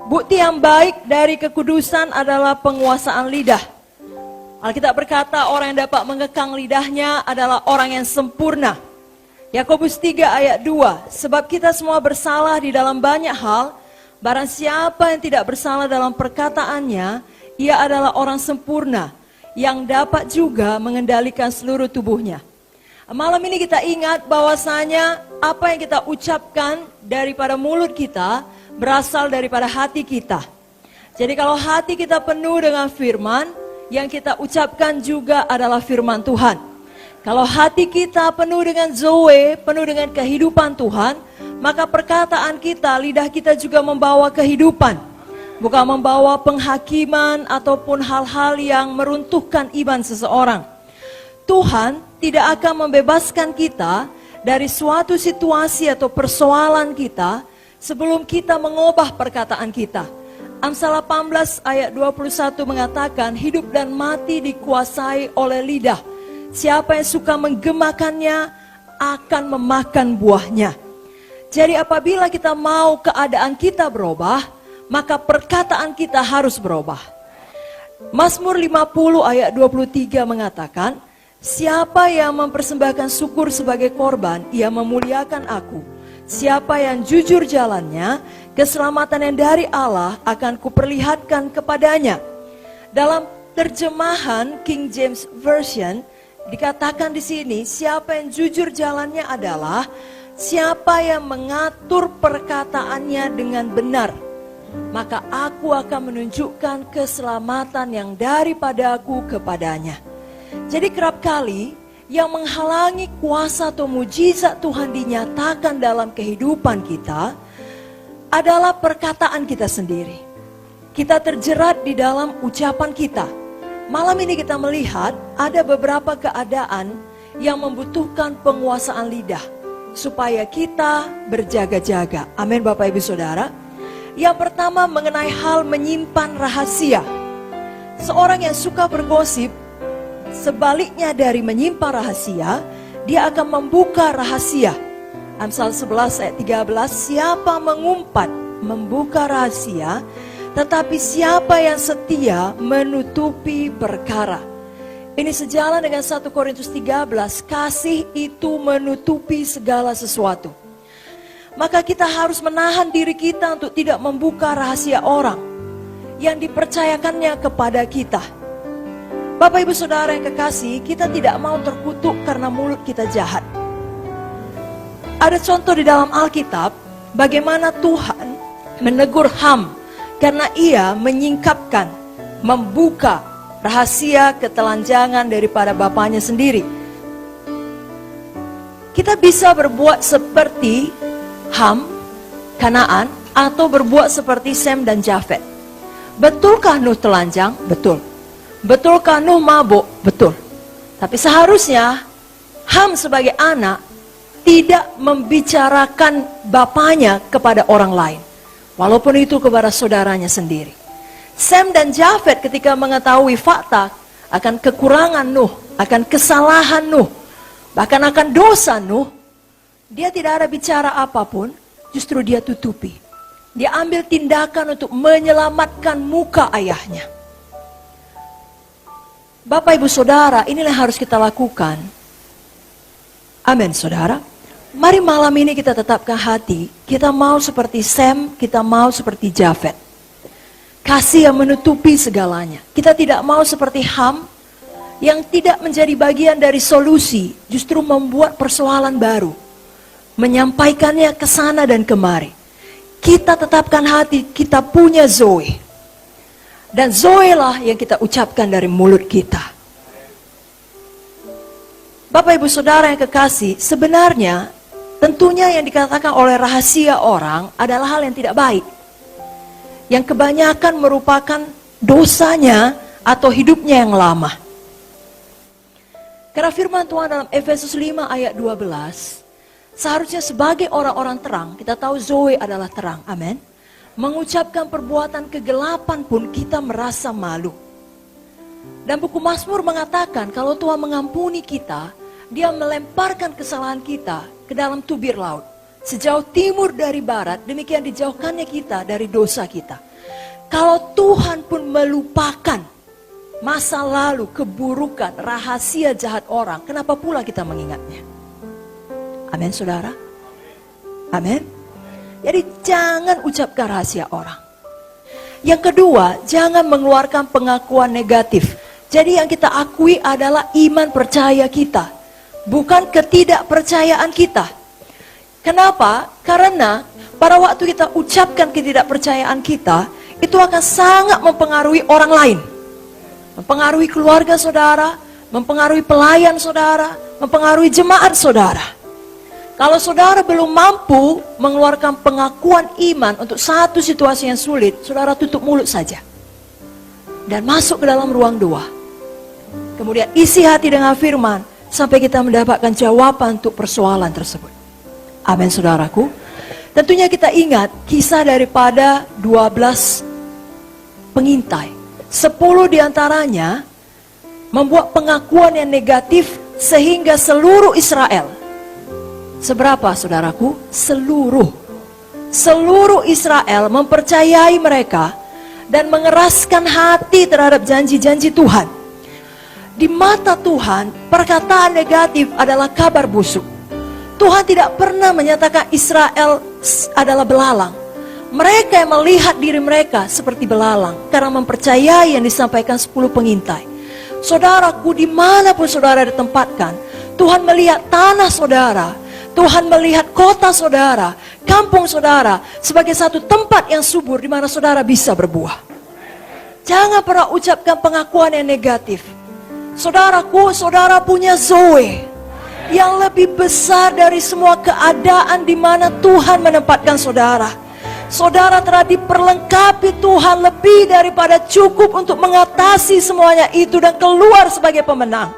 Bukti yang baik dari kekudusan adalah penguasaan lidah. Alkitab berkata orang yang dapat mengekang lidahnya adalah orang yang sempurna. Yakobus 3 ayat 2, sebab kita semua bersalah di dalam banyak hal, barang siapa yang tidak bersalah dalam perkataannya, ia adalah orang sempurna, yang dapat juga mengendalikan seluruh tubuhnya. Malam ini kita ingat bahwasanya apa yang kita ucapkan daripada mulut kita, berasal daripada hati kita. Jadi kalau hati kita penuh dengan firman, yang kita ucapkan juga adalah firman Tuhan. Kalau hati kita penuh dengan zoe, penuh dengan kehidupan Tuhan, maka perkataan kita, lidah kita juga membawa kehidupan. Bukan membawa penghakiman ataupun hal-hal yang meruntuhkan iman seseorang. Tuhan tidak akan membebaskan kita dari suatu situasi atau persoalan kita sebelum kita mengubah perkataan kita. Amsal 18 ayat 21 mengatakan, hidup dan mati dikuasai oleh lidah. Siapa yang suka menggemakannya akan memakan buahnya. Jadi apabila kita mau keadaan kita berubah, maka perkataan kita harus berubah. Mazmur 50 ayat 23 mengatakan, siapa yang mempersembahkan syukur sebagai korban, ia memuliakan aku. Siapa yang jujur jalannya, keselamatan yang dari Allah akan kuperlihatkan kepadanya. Dalam terjemahan King James Version dikatakan di sini, siapa yang jujur jalannya adalah siapa yang mengatur perkataannya dengan benar. Maka aku akan menunjukkan keselamatan yang daripada aku kepadanya. Jadi kerap kali yang menghalangi kuasa atau mujizat Tuhan dinyatakan dalam kehidupan kita adalah perkataan kita sendiri. Kita terjerat di dalam ucapan kita. Malam ini kita melihat ada beberapa keadaan yang membutuhkan penguasaan lidah supaya kita berjaga-jaga. Amin Bapak Ibu Saudara. Yang pertama mengenai hal menyimpan rahasia. Seorang yang suka bergosip, sebaliknya dari menyimpan rahasia, dia akan membuka rahasia. Amsal 11 ayat 13, siapa mengumpat, membuka rahasia, tetapi siapa yang setia menutupi perkara. Ini sejalan dengan 1 Korintus 13, kasih itu menutupi segala sesuatu. Maka kita harus menahan diri kita untuk tidak membuka rahasia orang yang dipercayakannya kepada kita. Bapak Ibu Saudara yang kekasih, kita tidak mau terkutuk karena mulut kita jahat. Ada contoh di dalam Alkitab, bagaimana Tuhan menegur Ham, karena ia menyingkapkan, membuka rahasia ketelanjangan daripada bapaknya sendiri. Kita bisa berbuat seperti Ham, Kanaan, atau berbuat seperti Sem dan Jafet. Betulkah Nuh telanjang? Betul. Betulkah Nuh mabuk? Betul. Tapi seharusnya Ham sebagai anak tidak membicarakan bapaknya kepada orang lain. Walaupun itu kepada saudaranya sendiri. Sem dan Jafet ketika mengetahui fakta akan kekurangan Nuh, akan kesalahan Nuh, bahkan akan dosa Nuh, dia tidak ada bicara apapun, justru dia tutupi. Dia ambil tindakan untuk menyelamatkan muka ayahnya. Bapak Ibu Saudara, inilah yang harus kita lakukan. Amin saudara. Mari malam ini kita tetapkan hati, kita mau seperti Sem, kita mau seperti Jafet. Kasih yang menutupi segalanya. Kita tidak mau seperti Ham, yang tidak menjadi bagian dari solusi, justru membuat persoalan baru. Menyampaikannya ke sana dan kemari. Kita tetapkan hati, kita punya Zoe. Dan Zoe lah yang kita ucapkan dari mulut kita. Bapak Ibu Saudara yang kekasih, sebenarnya tentunya yang dikatakan oleh rahasia orang adalah hal yang tidak baik. Yang kebanyakan merupakan dosanya atau hidupnya yang lama. Karena firman Tuhan dalam Efesus 5 ayat 12, seharusnya sebagai orang-orang terang, kita tahu Zoe adalah terang, amin. Mengucapkan perbuatan kegelapan pun kita merasa malu. Dan buku Mazmur mengatakan kalau Tuhan mengampuni kita, Dia melemparkan kesalahan kita ke dalam tubir laut. Sejauh timur dari barat, demikian dijauhkannya kita dari dosa kita. Kalau Tuhan pun melupakan masa lalu, keburukan, rahasia jahat orang, kenapa pula kita mengingatnya? Amin, saudara? Amin. Jadi jangan ucapkan rahasia orang. Yang kedua, jangan mengeluarkan pengakuan negatif. Jadi yang kita akui adalah iman percaya kita, bukan ketidakpercayaan kita. Kenapa? Karena pada waktu kita ucapkan ketidakpercayaan kita, itu akan sangat mempengaruhi orang lain. Mempengaruhi keluarga saudara, mempengaruhi pelayan saudara, mempengaruhi jemaat saudara. Kalau saudara belum mampu mengeluarkan pengakuan iman untuk satu situasi yang sulit, saudara tutup mulut saja. Dan masuk ke dalam ruang doa. Kemudian isi hati dengan firman, sampai kita mendapatkan jawaban untuk persoalan tersebut. Amin, saudaraku. Tentunya kita ingat kisah daripada 12 pengintai. 10 diantaranya membuat pengakuan yang negatif sehingga seluruh Israel. Seberapa, saudaraku? Seluruh Israel mempercayai mereka dan mengeraskan hati terhadap janji-janji Tuhan. Di mata Tuhan, perkataan negatif adalah kabar busuk. Tuhan tidak pernah menyatakan Israel adalah belalang. Mereka yang melihat diri mereka seperti belalang karena mempercayai yang disampaikan 10 pengintai. Saudaraku, dimanapun saudara ditempatkan, Tuhan melihat tanah saudara, Tuhan melihat kota saudara, kampung saudara sebagai satu tempat yang subur di mana saudara bisa berbuah. Jangan pernah ucapkan pengakuan yang negatif. Saudaraku, saudara punya Zoe yang lebih besar dari semua keadaan di mana Tuhan menempatkan saudara. Saudara telah diperlengkapi Tuhan lebih daripada cukup untuk mengatasi semuanya itu dan keluar sebagai pemenang.